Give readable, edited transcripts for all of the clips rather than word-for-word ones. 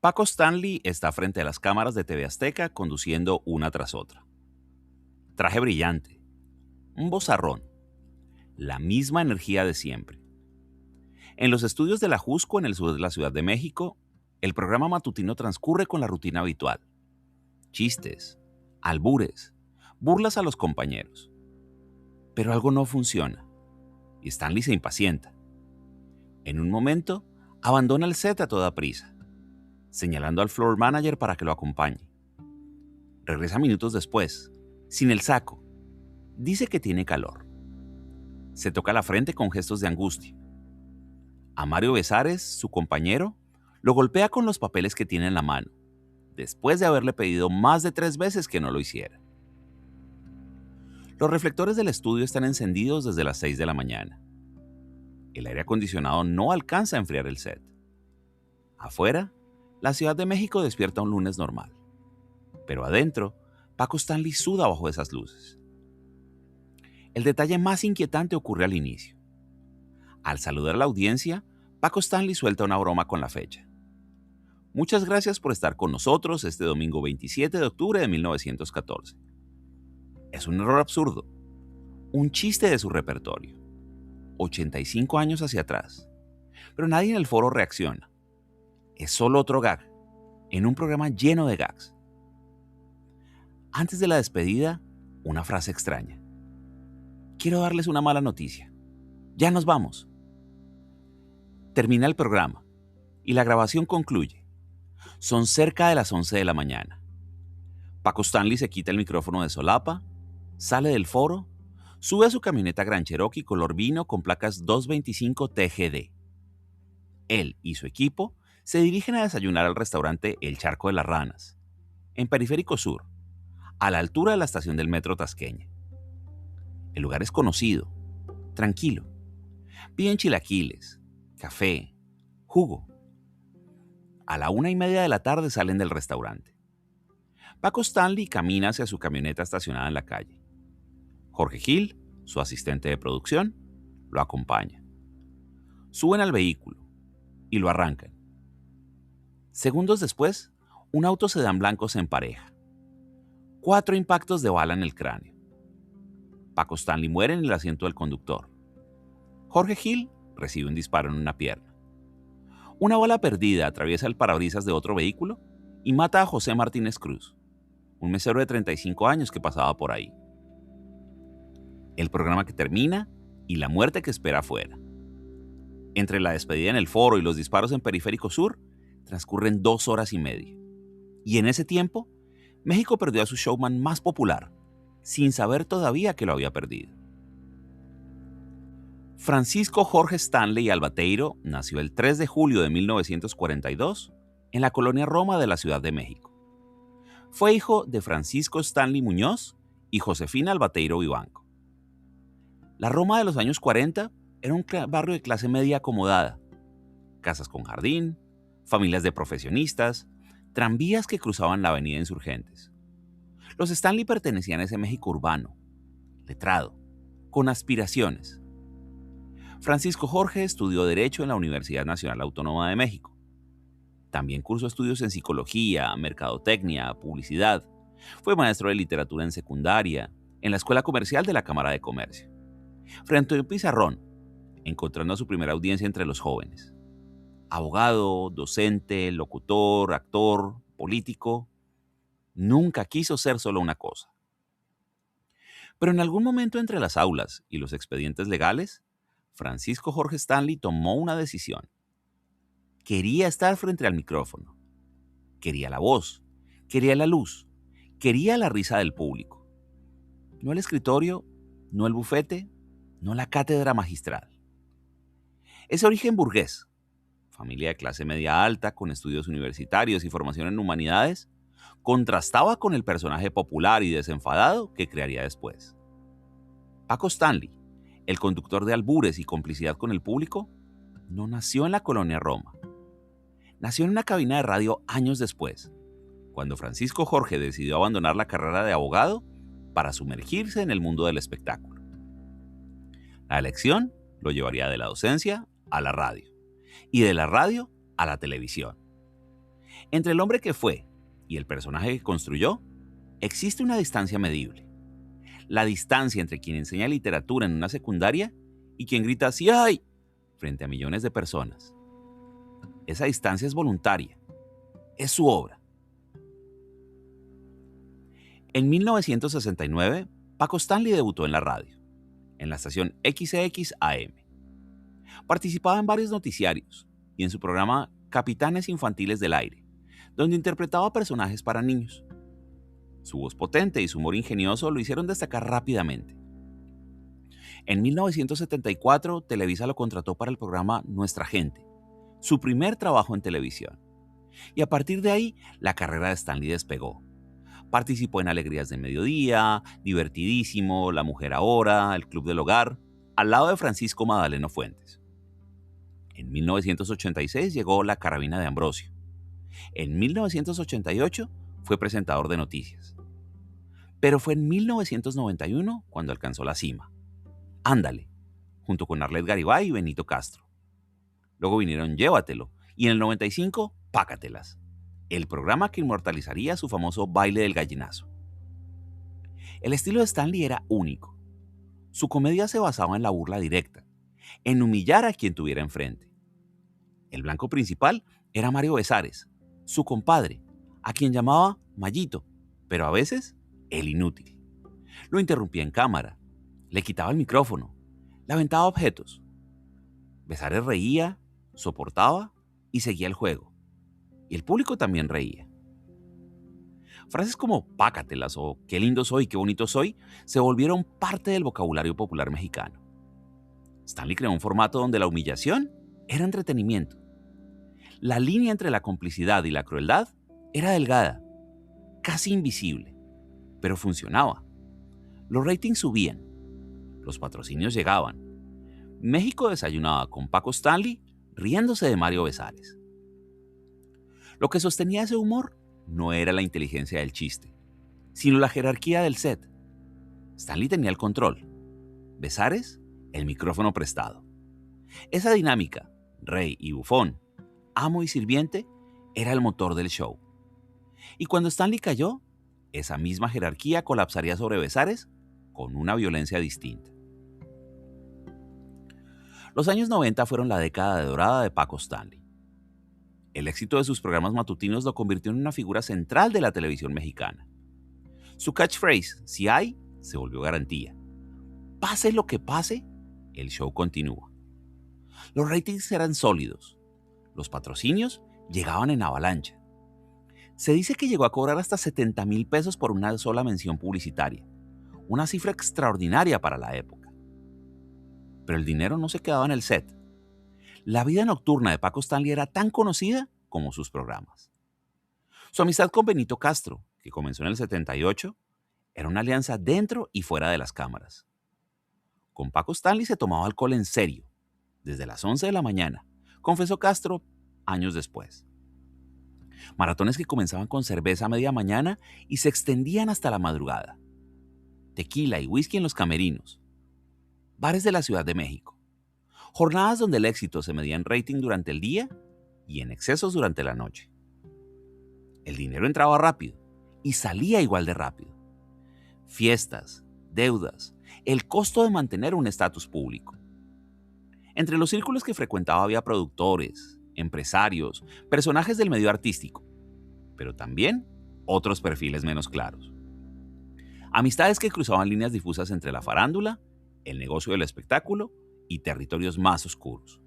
Paco Stanley está frente a las cámaras de TV Azteca conduciendo una tras otra. Traje brillante, un vozarrón, la misma energía de siempre. En los estudios de la Jusco, en el sur de la Ciudad de México, el programa matutino transcurre con la rutina habitual. Chistes, albures, burlas a los compañeros. Pero algo no funciona, y Stanley se impacienta. En un momento, abandona el set a toda prisa, señalando al floor manager para que lo acompañe. Regresa minutos después, sin el saco. Dice que tiene calor. Se toca la frente con gestos de angustia. A Mario Besares, su compañero, lo golpea con los papeles que tiene en la mano, después de haberle pedido más de 3 veces que no lo hiciera. Los reflectores del estudio están encendidos desde las 6 de la mañana. El aire acondicionado no alcanza a enfriar el set. Afuera, la Ciudad de México despierta un lunes normal. Pero adentro, Paco Stanley suda bajo esas luces. El detalle más inquietante ocurre al inicio. Al saludar a la audiencia, Paco Stanley suelta una broma con la fecha. Muchas gracias por estar con nosotros este domingo 27 de octubre de 1914. Es un error absurdo, un chiste de su repertorio. 85 años hacia atrás. Pero nadie en el foro reacciona. Es solo otro gag, en un programa lleno de gags. Antes de la despedida, una frase extraña. Quiero darles una mala noticia. Ya nos vamos. Termina el programa y la grabación concluye. Son cerca de las 11 de la mañana. Paco Stanley se quita el micrófono de solapa, sale del foro, sube a su camioneta Grand Cherokee color vino con placas 225 TGD. Él y su equipo se dirigen a desayunar al restaurante El Charco de las Ranas, en Periférico Sur, a la altura de la estación del metro Tasqueña. El lugar es conocido, tranquilo. Piden chilaquiles, café, jugo. A la 1:30 de la tarde salen del restaurante. Paco Stanley camina hacia su camioneta estacionada en la calle. Jorge Gil, su asistente de producción, lo acompaña. Suben al vehículo y lo arrancan. Segundos después, un auto sedán blanco se empareja. 4 impactos de bala en el cráneo. Paco Stanley muere en el asiento del conductor. Jorge Gil recibe un disparo en una pierna. Una bala perdida atraviesa el parabrisas de otro vehículo y mata a José Martínez Cruz, un mesero de 35 años que pasaba por ahí. El programa que termina y la muerte que espera afuera. Entre la despedida en el foro y los disparos en Periférico Sur, transcurren 2 horas y media. Y en ese tiempo, México perdió a su showman más popular, sin saber todavía que lo había perdido. Francisco Jorge Stanley Albateiro nació el 3 de julio de 1942 en la colonia Roma de la Ciudad de México. Fue hijo de Francisco Stanley Muñoz y Josefina Albateiro Vivanco. La Roma de los años 40 era un barrio de clase media acomodada. Casas con jardín, familias de profesionistas, tranvías que cruzaban la avenida Insurgentes. Los Stanley pertenecían a ese México urbano, letrado, con aspiraciones. Francisco Jorge estudió Derecho en la Universidad Nacional Autónoma de México. También cursó estudios en psicología, mercadotecnia, publicidad. Fue maestro de literatura en secundaria, en la Escuela Comercial de la Cámara de Comercio. Frente a un pizarrón, encontrando a su primera audiencia entre los jóvenes. Abogado, docente, locutor, actor, político, nunca quiso ser solo una cosa. Pero en algún momento entre las aulas y los expedientes legales, Francisco Jorge Stanley tomó una decisión. Quería estar frente al micrófono. Quería la voz, quería la luz, quería la risa del público. No el escritorio, no el bufete, no la cátedra magistral. Ese origen burgués, familia de clase media alta con estudios universitarios y formación en humanidades, contrastaba con el personaje popular y desenfadado que crearía después. Paco Stanley, el conductor de albures y complicidad con el público, no nació en la colonia Roma. Nació en una cabina de radio años después, cuando Francisco Jorge decidió abandonar la carrera de abogado para sumergirse en el mundo del espectáculo. La elección lo llevaría de la docencia a la radio, y de la radio a la televisión. Entre el hombre que fue y el personaje que construyó, existe una distancia medible. La distancia entre quien enseña literatura en una secundaria y quien grita "¡Sí hay!" frente a millones de personas. Esa distancia es voluntaria. Es su obra. En 1969, Paco Stanley debutó en la radio, en la estación XX AM. Participaba en varios noticiarios y en su programa Capitanes Infantiles del Aire, donde interpretaba personajes para niños. Su voz potente y su humor ingenioso lo hicieron destacar rápidamente. En 1974, Televisa lo contrató para el programa Nuestra Gente, su primer trabajo en televisión. Y a partir de ahí, la carrera de Stanley despegó. Participó en Alegrías de Mediodía, Divertidísimo, La Mujer Ahora, El Club del Hogar, al lado de Francisco Madaleno Fuentes. En 1986 llegó La Carabina de Ambrosio. En 1988 fue presentador de noticias. Pero fue en 1991 cuando alcanzó la cima. Ándale, junto con Arlet Garibay y Benito Castro. Luego vinieron Llévatelo y en el 95, Pácatelas, el programa que inmortalizaría su famoso baile del gallinazo. El estilo de Stanley era único. Su comedia se basaba en la burla directa, en humillar a quien tuviera enfrente. El blanco principal era Mario Besares, su compadre, a quien llamaba Mayito, pero a veces el inútil. Lo interrumpía en cámara, le quitaba el micrófono, le aventaba objetos. Besares reía, soportaba y seguía el juego. Y el público también reía. Frases como "pácatelas" o "qué lindo soy, qué bonito soy" se volvieron parte del vocabulario popular mexicano. Stanley creó un formato donde la humillación era entretenimiento. La línea entre la complicidad y la crueldad era delgada, casi invisible, pero funcionaba. Los ratings subían, los patrocinios llegaban. México desayunaba con Paco Stanley riéndose de Mario Besares. Lo que sostenía ese humor no era la inteligencia del chiste, sino la jerarquía del set. Stanley tenía el control, Besares el micrófono prestado. Esa dinámica, rey y bufón, amo y sirviente, era el motor del show. Y cuando Stanley cayó, esa misma jerarquía colapsaría sobre Besares con una violencia distinta. Los años 90 fueron la década dorada de Paco Stanley. El éxito de sus programas matutinos lo convirtió en una figura central de la televisión mexicana. Su catchphrase, "si hay", se volvió garantía. Pase lo que pase, el show continúa. Los ratings eran sólidos. Los patrocinios llegaban en avalancha. Se dice que llegó a cobrar hasta 70,000 pesos por una sola mención publicitaria, una cifra extraordinaria para la época. Pero el dinero no se quedaba en el set. La vida nocturna de Paco Stanley era tan conocida como sus programas. Su amistad con Benito Castro, que comenzó en el 78, era una alianza dentro y fuera de las cámaras. Con Paco Stanley se tomaba alcohol en serio, desde las 11 de la mañana, confesó Castro años después. Maratones que comenzaban con cerveza a media mañana y se extendían hasta la madrugada. Tequila y whisky en los camerinos. Bares de la Ciudad de México. Jornadas donde el éxito se medía en rating durante el día y en excesos durante la noche. El dinero entraba rápido y salía igual de rápido. Fiestas, deudas, el costo de mantener un estatus público. Entre los círculos que frecuentaba había productores, empresarios, personajes del medio artístico, pero también otros perfiles menos claros. Amistades que cruzaban líneas difusas entre la farándula, el negocio del espectáculo y territorios más oscuros.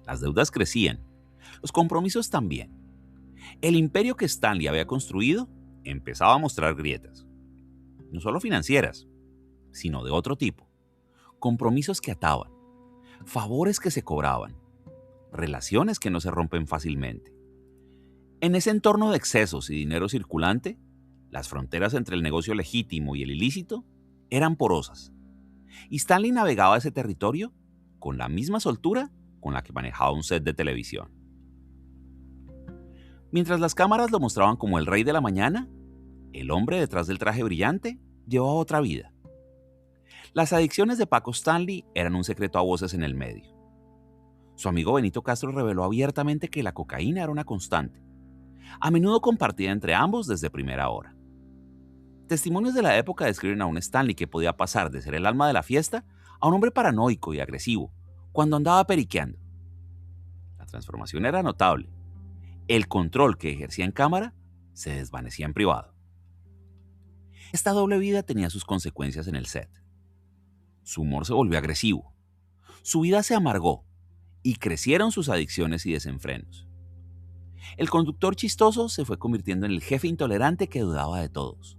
Las deudas crecían, los compromisos también. El imperio que Stanley había construido empezaba a mostrar grietas, no solo financieras, sino de otro tipo. Compromisos que ataban, favores que se cobraban, relaciones que no se rompen fácilmente. En ese entorno de excesos y dinero circulante, las fronteras entre el negocio legítimo y el ilícito eran porosas. Y Stanley navegaba ese territorio con la misma soltura con la que manejaba un set de televisión. Mientras las cámaras lo mostraban como el rey de la mañana, el hombre detrás del traje brillante llevaba otra vida. Las adicciones de Paco Stanley eran un secreto a voces en el medio. Su amigo Benito Castro reveló abiertamente que la cocaína era una constante, a menudo compartida entre ambos desde primera hora. Testimonios de la época describen a un Stanley que podía pasar de ser el alma de la fiesta a un hombre paranoico y agresivo cuando andaba periqueando. La transformación era notable. El control que ejercía en cámara se desvanecía en privado. Esta doble vida tenía sus consecuencias en el set. Su humor se volvió agresivo. Su vida se amargó y crecieron sus adicciones y desenfrenos. El conductor chistoso se fue convirtiendo en el jefe intolerante que dudaba de todos.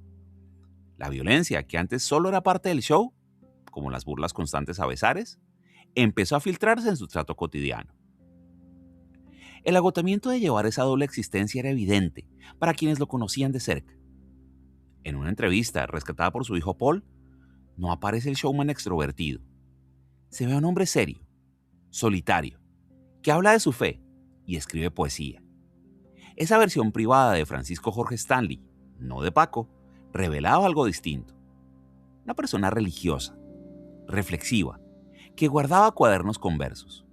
La violencia, que antes solo era parte del show, como las burlas constantes a besares, empezó a filtrarse en su trato cotidiano. El agotamiento de llevar esa doble existencia era evidente para quienes lo conocían de cerca. En una entrevista rescatada por su hijo Paul, no aparece el showman extrovertido. Se ve a un hombre serio, solitario, que habla de su fe y escribe poesía. Esa versión privada de Francisco Jorge Stanley, no de Paco, revelaba algo distinto. Una persona religiosa, reflexiva, que guardaba cuadernos con versos.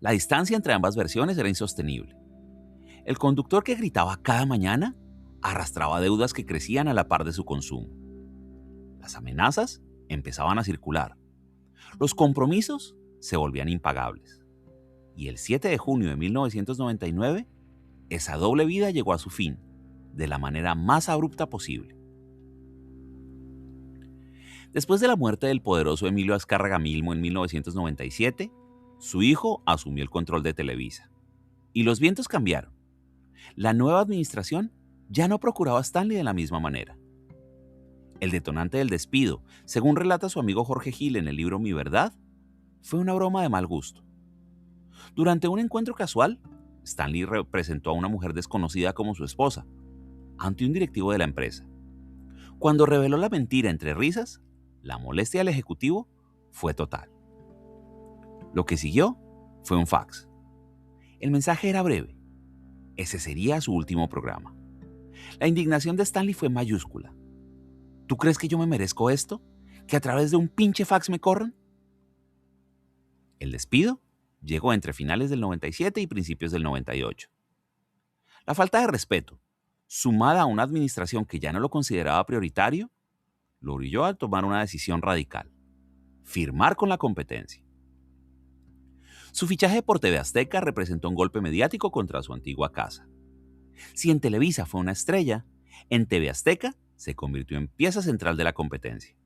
La distancia entre ambas versiones era insostenible. El conductor que gritaba cada mañana arrastraba deudas que crecían a la par de su consumo. Las amenazas empezaban a circular. Los compromisos se volvían impagables. Y el 7 de junio de 1999, esa doble vida llegó a su fin, de la manera más abrupta posible. Después de la muerte del poderoso Emilio Azcárraga Milmo en 1997, su hijo asumió el control de Televisa. Y los vientos cambiaron. La nueva administración ya no procuraba a Stanley de la misma manera. El detonante del despido, según relata su amigo Jorge Gil en el libro Mi Verdad, fue una broma de mal gusto. Durante un encuentro casual, Stanley presentó a una mujer desconocida como su esposa, ante un directivo de la empresa. Cuando reveló la mentira entre risas, la molestia del ejecutivo fue total. Lo que siguió fue un fax. El mensaje era breve. Ese sería su último programa. La indignación de Stanley fue mayúscula. ¿Tú crees que yo me merezco esto? ¿Que a través de un pinche fax me corran? El despido llegó entre finales del 97 y principios del 98. La falta de respeto, sumada a una administración que ya no lo consideraba prioritario, lo orilló a tomar una decisión radical: firmar con la competencia. Su fichaje por TV Azteca representó un golpe mediático contra su antigua casa. Si en Televisa fue una estrella, en TV Azteca se convirtió en pieza central de la competencia.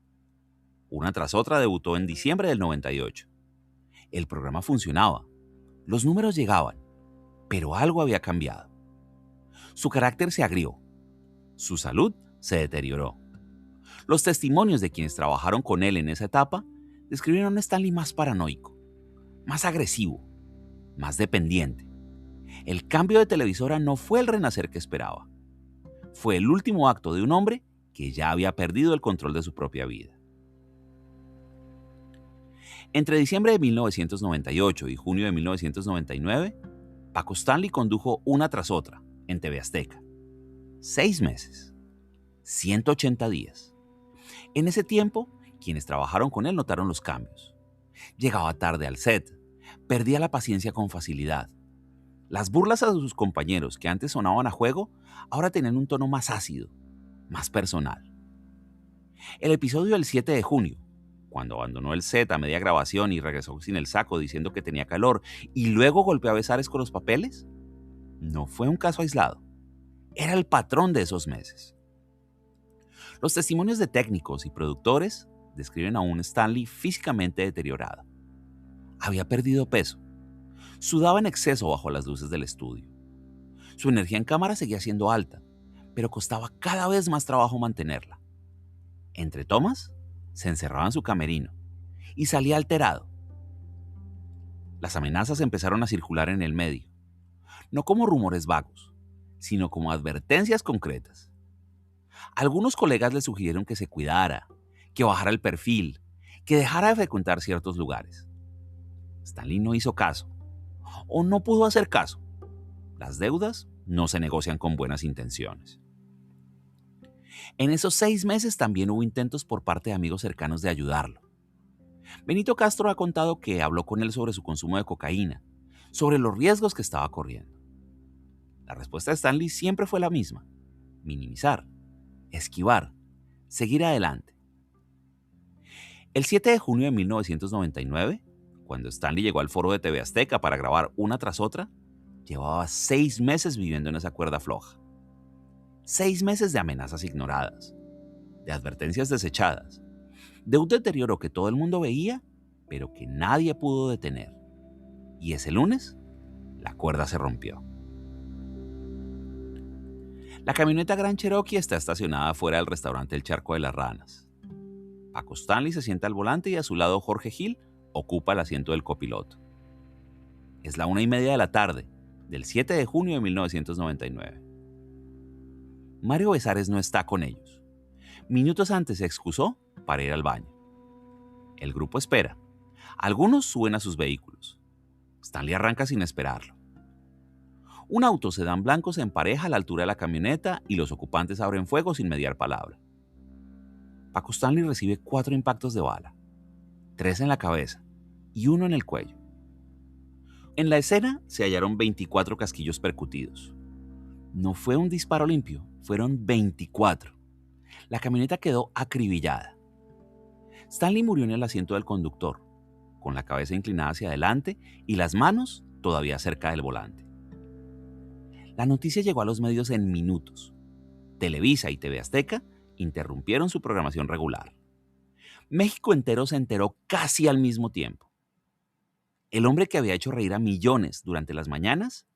Una tras otra debutó en diciembre del 98. El programa funcionaba, los números llegaban, pero algo había cambiado. Su carácter se agrió, su salud se deterioró. Los testimonios de quienes trabajaron con él en esa etapa describieron a un Stanley más paranoico, más agresivo, más dependiente. El cambio de televisora no fue el renacer que esperaba. Fue el último acto de un hombre que ya había perdido el control de su propia vida. Entre diciembre de 1998 y junio de 1999, Paco Stanley condujo una tras otra en TV Azteca. 6 meses, 180 días. En ese tiempo, quienes trabajaron con él notaron los cambios. Llegaba tarde al set, perdía la paciencia con facilidad. Las burlas a sus compañeros, que antes sonaban a juego, ahora tenían un tono más ácido, más personal. El episodio del 7 de junio, cuando abandonó el set a media grabación y regresó sin el saco diciendo que tenía calor y luego golpeó a besares con los papeles, no fue un caso aislado. Era el patrón de esos meses. Los testimonios de técnicos y productores describen a un Stanley físicamente deteriorado. Había perdido peso. Sudaba en exceso bajo las luces del estudio. Su energía en cámara seguía siendo alta, pero costaba cada vez más trabajo mantenerla. Entre tomas, se encerraba en su camerino y salía alterado. Las amenazas empezaron a circular en el medio, no como rumores vagos, sino como advertencias concretas. Algunos colegas le sugirieron que se cuidara, que bajara el perfil, que dejara de frecuentar ciertos lugares. Stanley no hizo caso, o no pudo hacer caso. Las deudas no se negocian con buenas intenciones. En esos 6 meses también hubo intentos por parte de amigos cercanos de ayudarlo. Benito Castro ha contado que habló con él sobre su consumo de cocaína, sobre los riesgos que estaba corriendo. La respuesta de Stanley siempre fue la misma: minimizar, esquivar, seguir adelante. El 7 de junio de 1999, cuando Stanley llegó al foro de TV Azteca para grabar una tras otra, llevaba 6 meses viviendo en esa cuerda floja. 6 meses de amenazas ignoradas, de advertencias desechadas, de un deterioro que todo el mundo veía, pero que nadie pudo detener. Y ese lunes, la cuerda se rompió. La camioneta Grand Cherokee está estacionada fuera del restaurante El Charco de las Ranas. Paco Stanley se sienta al volante y a su lado Jorge Gil ocupa el asiento del copiloto. Es la 1:30 de la tarde, del 7 de junio de 1999. Mario Besares no está con ellos. Minutos antes se excusó para ir al baño. El grupo espera. Algunos suben a sus vehículos. Stanley arranca sin esperarlo. Un auto sedán blanco se empareja a la altura de la camioneta y los ocupantes abren fuego sin mediar palabra. Paco Stanley recibe 4 impactos de bala, 3 en la cabeza y 1 en el cuello. En la escena se hallaron 24 casquillos percutidos. No fue un disparo limpio, fueron 24. La camioneta quedó acribillada. Stanley murió en el asiento del conductor, con la cabeza inclinada hacia adelante y las manos todavía cerca del volante. La noticia llegó a los medios en minutos. Televisa y TV Azteca interrumpieron su programación regular. México entero se enteró casi al mismo tiempo. El hombre que había hecho reír a millones durante las mañanas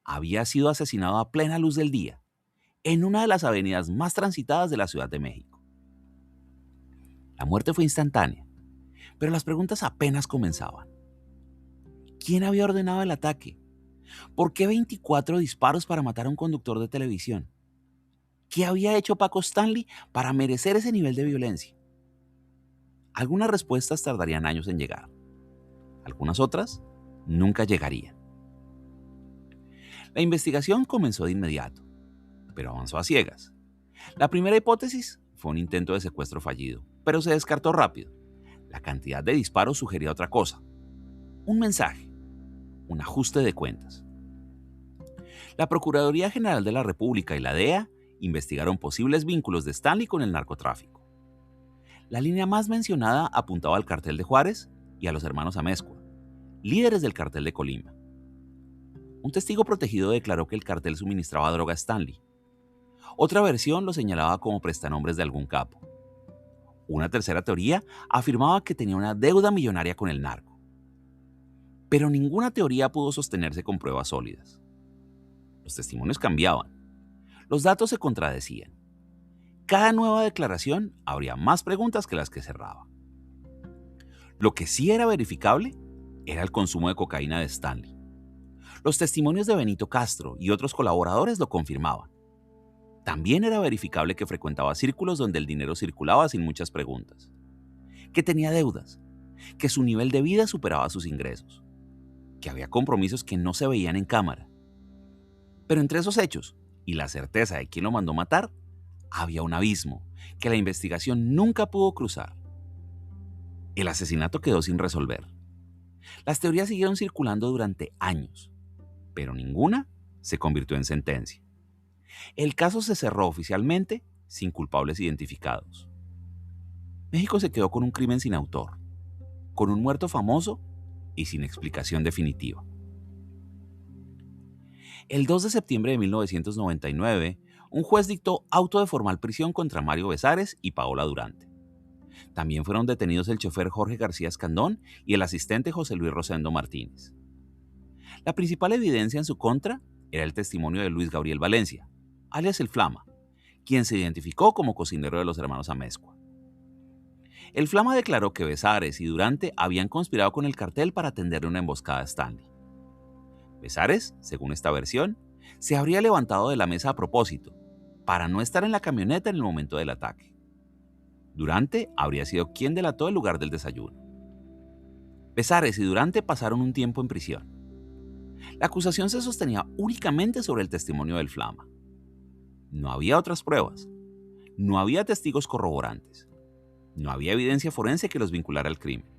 había sido asesinado a plena luz del día, en una de las avenidas más transitadas de la Ciudad de México. La muerte fue instantánea, pero las preguntas apenas comenzaban. ¿Quién había ordenado el ataque? ¿Por qué 24 disparos para matar a un conductor de televisión? ¿Qué había hecho Paco Stanley para merecer ese nivel de violencia? Algunas respuestas tardarían años en llegar. Algunas otras nunca llegarían. La investigación comenzó de inmediato, pero avanzó a ciegas. La primera hipótesis fue un intento de secuestro fallido, pero se descartó rápido. La cantidad de disparos sugería otra cosa: un mensaje, un ajuste de cuentas. La Procuraduría General de la República y la DEA investigaron posibles vínculos de Stanley con el narcotráfico. La línea más mencionada apuntaba al cartel de Juárez y a los hermanos Amezcua, líderes del cartel de Colima. Un testigo protegido declaró que el cartel suministraba droga a Stanley. Otra versión lo señalaba como prestanombres de algún capo. Una tercera teoría afirmaba que tenía una deuda millonaria con el narco. Pero ninguna teoría pudo sostenerse con pruebas sólidas. Los testimonios cambiaban. Los datos se contradecían. Cada nueva declaración abría más preguntas que las que cerraba. Lo que sí era verificable era el consumo de cocaína de Stanley. Los testimonios de Benito Castro y otros colaboradores lo confirmaban. También era verificable que frecuentaba círculos donde el dinero circulaba sin muchas preguntas, que tenía deudas, que su nivel de vida superaba sus ingresos, que había compromisos que no se veían en cámara. Pero entre esos hechos y la certeza de quién lo mandó matar, había un abismo que la investigación nunca pudo cruzar. El asesinato quedó sin resolver. Las teorías siguieron circulando durante años, pero ninguna se convirtió en sentencia. El caso se cerró oficialmente sin culpables identificados. México se quedó con un crimen sin autor, con un muerto famoso y sin explicación definitiva. El 2 de septiembre de 1999, un juez dictó auto de formal prisión contra Mario Besares y Paola Durante. También fueron detenidos el chofer Jorge García Escandón y el asistente José Luis Rosendo Martínez. La principal evidencia en su contra era el testimonio de Luis Gabriel Valencia, alias El Flama, quien se identificó como cocinero de los hermanos Amezcua. El Flama declaró que Besares y Durante habían conspirado con el cartel para tenderle una emboscada a Stanley. Besares, según esta versión, se habría levantado de la mesa a propósito, para no estar en la camioneta en el momento del ataque. Durante habría sido quien delató el lugar del desayuno. Besares y Durante pasaron un tiempo en prisión. La acusación se sostenía únicamente sobre el testimonio del Flama. No había otras pruebas. No había testigos corroborantes. No había evidencia forense que los vinculara al crimen.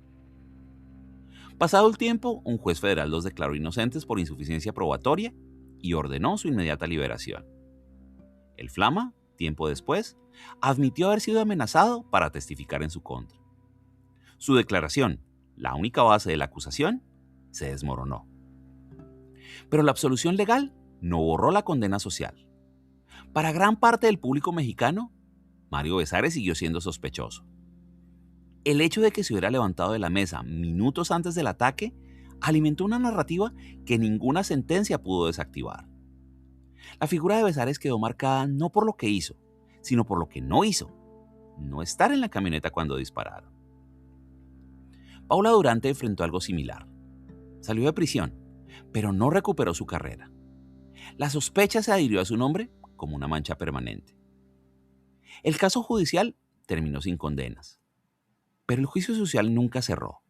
Pasado el tiempo, un juez federal los declaró inocentes por insuficiencia probatoria y ordenó su inmediata liberación. El Flama, tiempo después, admitió haber sido amenazado para testificar en su contra. Su declaración, la única base de la acusación, se desmoronó. Pero la absolución legal no borró la condena social. Para gran parte del público mexicano, Mario Besares siguió siendo sospechoso. El hecho de que se hubiera levantado de la mesa minutos antes del ataque alimentó una narrativa que ninguna sentencia pudo desactivar. La figura de Besares quedó marcada no por lo que hizo, sino por lo que no hizo: no estar en la camioneta cuando dispararon. Paula Durante enfrentó algo similar. Salió de prisión, pero no recuperó su carrera. La sospecha se adhirió a su nombre como una mancha permanente. El caso judicial terminó sin condenas, pero el juicio social nunca cerró.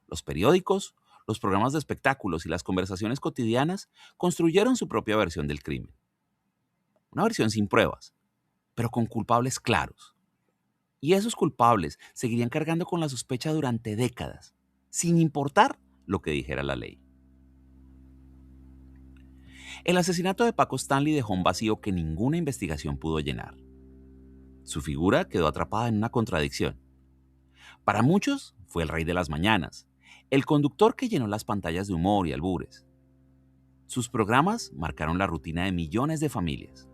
Los periódicos, los programas de espectáculos y las conversaciones cotidianas construyeron su propia versión del crimen. Una versión sin pruebas, pero con culpables claros. Y esos culpables seguirían cargando con la sospecha durante décadas, sin importar lo que dijera la ley. El asesinato de Paco Stanley dejó un vacío que ninguna investigación pudo llenar. Su figura quedó atrapada en una contradicción. Para muchos fue el rey de las mañanas, el conductor que llenó las pantallas de humor y albures. Sus programas marcaron la rutina de millones de familias.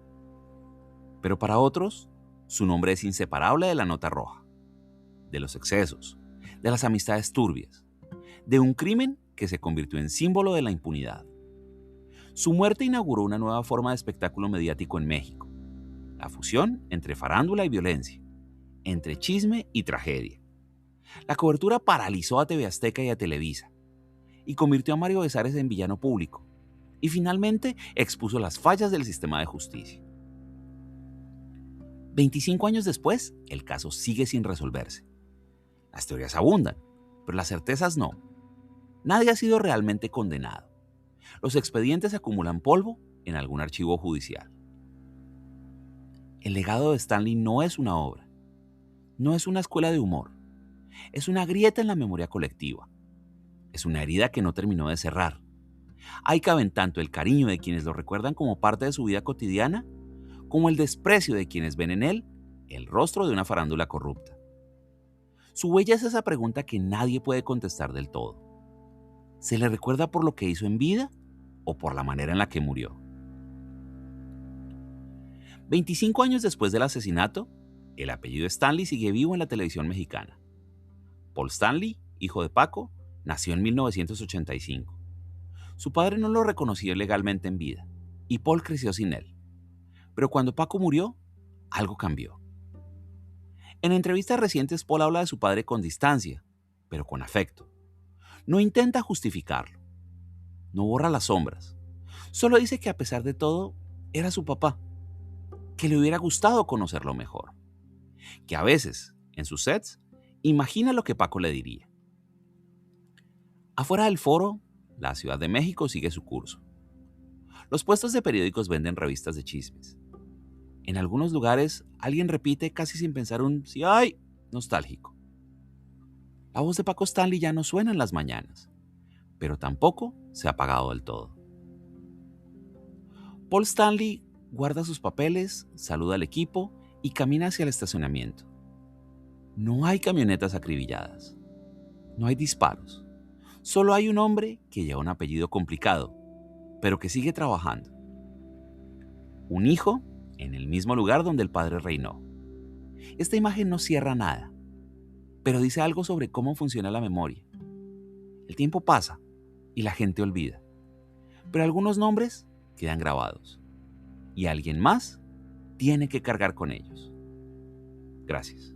Pero para otros, su nombre es inseparable de la nota roja, de los excesos, de las amistades turbias, de un crimen que se convirtió en símbolo de la impunidad. Su muerte inauguró una nueva forma de espectáculo mediático en México: la fusión entre farándula y violencia, entre chisme y tragedia. La cobertura paralizó a TV Azteca y a Televisa, y convirtió a Mario Besares en villano público, y finalmente expuso las fallas del sistema de justicia. 25 años después, el caso sigue sin resolverse. Las teorías abundan, pero las certezas no. Nadie ha sido realmente condenado. Los expedientes acumulan polvo en algún archivo judicial. El legado de Stanley no es una obra, no es una escuela de humor, es una grieta en la memoria colectiva. Es una herida que no terminó de cerrar. Ahí caben tanto el cariño de quienes lo recuerdan como parte de su vida cotidiana, como el desprecio de quienes ven en él el rostro de una farándula corrupta. Su huella es esa pregunta que nadie puede contestar del todo. ¿Se le recuerda por lo que hizo en vida o por la manera en la que murió? 25 años después del asesinato, el apellido Stanley sigue vivo en la televisión mexicana. Paul Stanley, hijo de Paco, nació en 1985. Su padre no lo reconoció legalmente en vida, y Paul creció sin él. Pero cuando Paco murió, algo cambió. En entrevistas recientes, Paul habla de su padre con distancia, pero con afecto. No intenta justificarlo. No borra las sombras. Solo dice que a pesar de todo, era su papá, que le hubiera gustado conocerlo mejor, que a veces, en sus sets, imagina lo que Paco le diría. Afuera del foro, la Ciudad de México sigue su curso. Los puestos de periódicos venden revistas de chismes. En algunos lugares, alguien repite casi sin pensar un "sí ay" nostálgico. La voz de Paco Stanley ya no suena en las mañanas, pero tampoco se ha apagado del todo. Paul Stanley guarda sus papeles, saluda al equipo y camina hacia el estacionamiento. No hay camionetas acribilladas. No hay disparos. Solo hay un hombre que lleva un apellido complicado, pero que sigue trabajando. Un hijo en el mismo lugar donde el padre reinó. Esta imagen no cierra nada, pero dice algo sobre cómo funciona la memoria. El tiempo pasa y la gente olvida, pero algunos nombres quedan grabados y alguien más tiene que cargar con ellos. Gracias.